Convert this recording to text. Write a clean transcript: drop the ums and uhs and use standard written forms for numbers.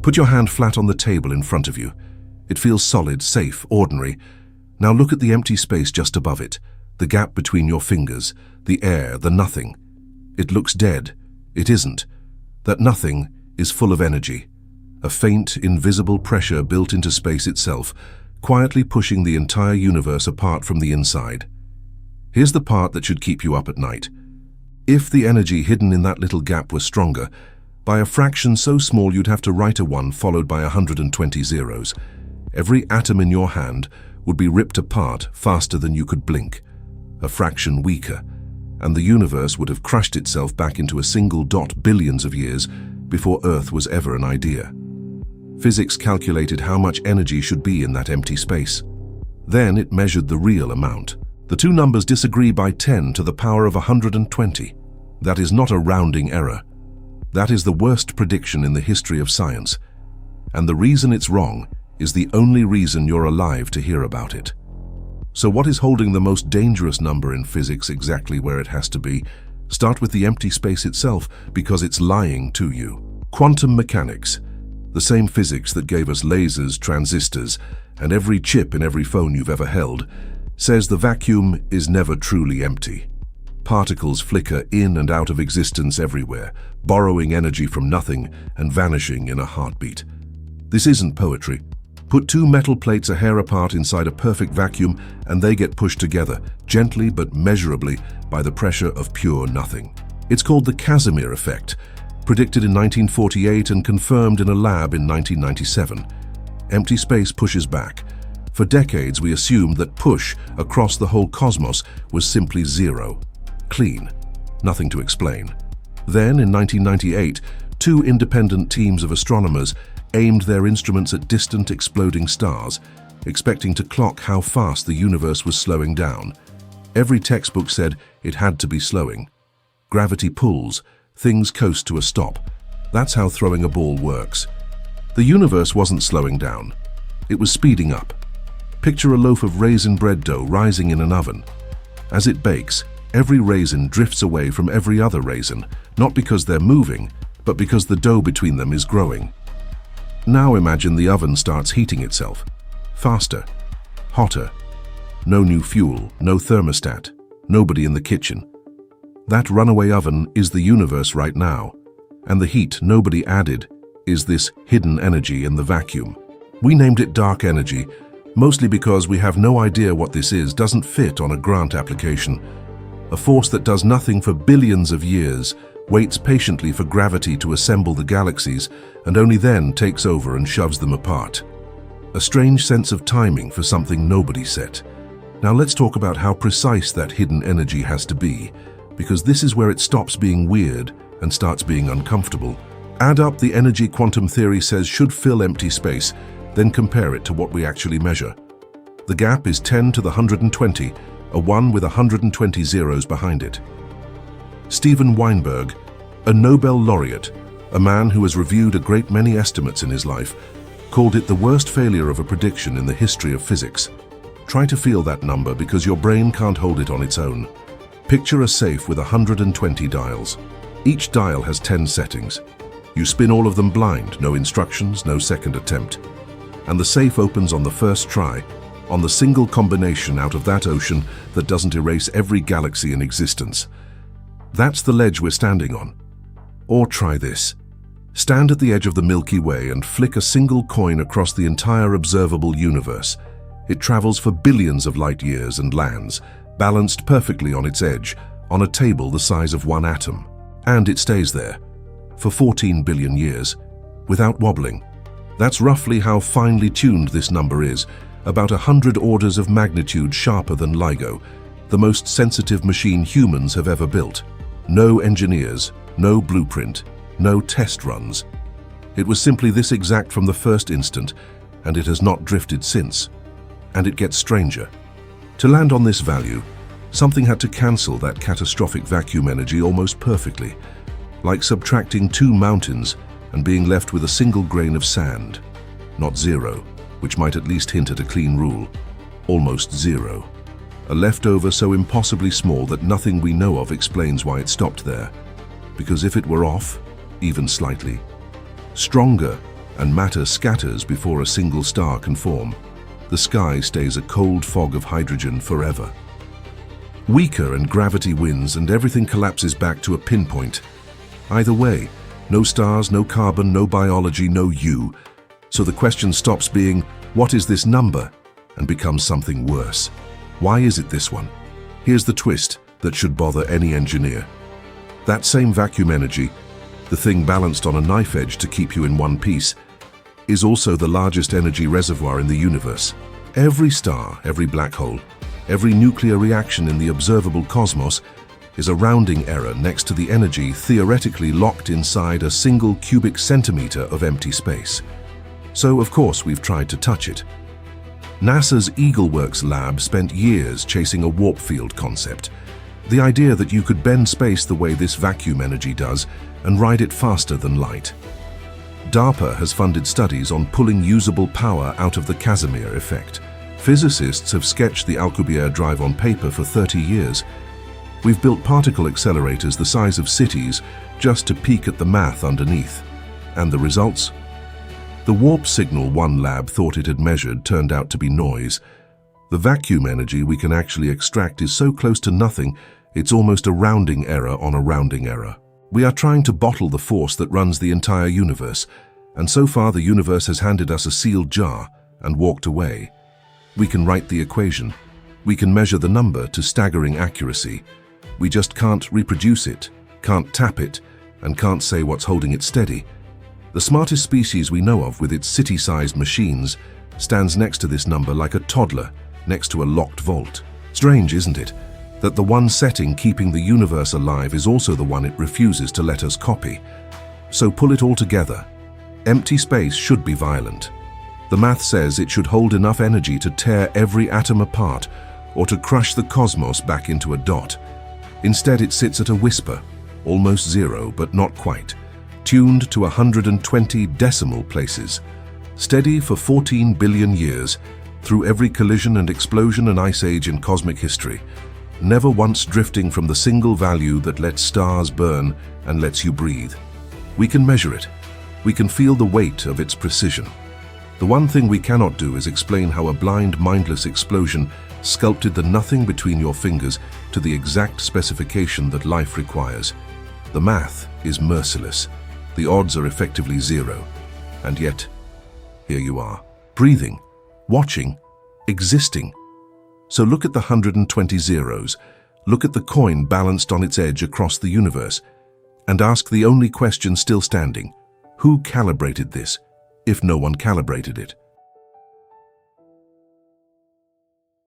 Put your hand flat on the table in front of you. It feels solid, safe, ordinary. Now look at the empty space just above it, the gap between your fingers, the air, the nothing. It looks dead. It isn't. That nothing is full of energy. A faint, invisible pressure built into space itself, quietly pushing the entire universe apart from the inside. Here's the part that should keep you up at night. If the energy hidden in that little gap was stronger, by a fraction so small you'd have to write a 1 followed by 120 zeros, every atom in your hand would be ripped apart faster than you could blink. A fraction weaker, and the universe would have crushed itself back into a single dot billions of years before Earth was ever an idea. Physics calculated how much energy should be in that empty space. Then it measured the real amount. The two numbers disagree by 10 to the power of 120. That is not a rounding error. That is the worst prediction in the history of science. And the reason it's wrong is the only reason you're alive to hear about it. So what is holding the most dangerous number in physics exactly where it has to be? Start with the empty space itself, because it's lying to you. Quantum mechanics, the same physics that gave us lasers, transistors, and every chip in every phone you've ever held, says the vacuum is never truly empty. Particles flicker in and out of existence everywhere, borrowing energy from nothing and vanishing in a heartbeat. This isn't poetry. Put two metal plates a hair apart inside a perfect vacuum and they get pushed together, gently but measurably, by the pressure of pure nothing. It's called the Casimir effect, predicted in 1948 and confirmed in a lab in 1997. Empty space pushes back. For decades we assumed that push across the whole cosmos was simply zero. Clean. Nothing to explain. Then, in 1998, two independent teams of astronomers aimed their instruments at distant exploding stars, expecting to clock how fast the universe was slowing down. Every textbook said it had to be slowing. Gravity pulls, things coast to a stop. That's how throwing a ball works. The universe wasn't slowing down. It was speeding up. Picture a loaf of raisin bread dough rising in an oven. As it bakes, every raisin drifts away from every other raisin, not because they're moving, but because the dough between them is growing. Now imagine the oven starts heating itself. Faster. Hotter. No new fuel, no thermostat, nobody in the kitchen. That runaway oven is the universe right now, and the heat nobody added is this hidden energy in the vacuum. We named it dark energy, mostly because we have no idea what this is, doesn't fit on a grant application. A force that does nothing for billions of years, waits patiently for gravity to assemble the galaxies, and only then takes over and shoves them apart. A strange sense of timing for something nobody set. Now let's talk about how precise that hidden energy has to be, because this is where it stops being weird and starts being uncomfortable. Add up the energy quantum theory says should fill empty space, then compare it to what we actually measure. The gap is 10 to the 120, a 1 with 120 zeros behind it. Steven Weinberg, a Nobel laureate, a man who has reviewed a great many estimates in his life, called it the worst failure of a prediction in the history of physics. Try to feel that number because your brain can't hold it on its own. Picture a safe with 120 dials. Each dial has 10 settings. You spin all of them blind, no instructions, no second attempt. And the safe opens on the first try, on the single combination out of that ocean that doesn't erase every galaxy in existence. That's the ledge we're standing on. Or try this. Stand at the edge of the Milky Way and flick a single coin across the entire observable universe. It travels for billions of light years and lands, balanced perfectly on its edge, on a table the size of one atom. And it stays there, for 14 billion years, without wobbling. That's roughly how finely tuned this number is, about 100 orders of magnitude sharper than LIGO, the most sensitive machine humans have ever built. No engineers, no blueprint, no test runs. It was simply this exact from the first instant, and it has not drifted since. And it gets stranger. To land on this value, something had to cancel that catastrophic vacuum energy almost perfectly, like subtracting 2 mountains and being left with a single grain of sand. Not zero, which might at least hint at a clean rule. Almost zero. A leftover so impossibly small that nothing we know of explains why it stopped there. Because if it were off, even slightly, stronger and matter scatters before a single star can form. The sky stays a cold fog of hydrogen forever. Weaker and gravity wins and everything collapses back to a pinpoint. Either way, no stars, no carbon, no biology, no you. So the question stops being, what is this number? And becomes something worse. Why is it this one? Here's the twist that should bother any engineer. That same vacuum energy, the thing balanced on a knife edge to keep you in one piece, is also the largest energy reservoir in the universe. Every star, every black hole, every nuclear reaction in the observable cosmos is a rounding error next to the energy theoretically locked inside a single cubic centimeter of empty space. So, of course, we've tried to touch it. NASA's Eagleworks lab spent years chasing a warp field concept, the idea that you could bend space the way this vacuum energy does and ride it faster than light. DARPA has funded studies on pulling usable power out of the Casimir effect. Physicists have sketched the Alcubierre drive on paper for 30 years. We've built particle accelerators the size of cities just to peek at the math underneath. And the results? The warp signal one lab thought it had measured turned out to be noise. The vacuum energy we can actually extract is so close to nothing, it's almost a rounding error on a rounding error. We are trying to bottle the force that runs the entire universe, and so far the universe has handed us a sealed jar and walked away. We can write the equation. We can measure the number to staggering accuracy. We just can't reproduce it, can't tap it, and can't say what's holding it steady. The smartest species we know of with its city-sized machines stands next to this number like a toddler next to a locked vault. Strange, isn't it, that the one setting keeping the universe alive is also the one it refuses to let us copy. So pull it all together. Empty space should be violent. The math says it should hold enough energy to tear every atom apart or to crush the cosmos back into a dot. Instead, it sits at a whisper, almost zero, but not quite, tuned to 120 decimal places, steady for 14 billion years, through every collision and explosion and ice age in cosmic history, never once drifting from the single value that lets stars burn and lets you breathe. We can measure it. We can feel the weight of its precision. The one thing we cannot do is explain how a blind, mindless explosion sculpted the nothing between your fingers to the exact specification that life requires. The math is merciless. The odds are effectively zero. And yet, here you are, breathing, watching, existing. So look at the 120 zeros, look at the coin balanced on its edge across the universe, and ask the only question still standing: who calibrated this, if no one calibrated it?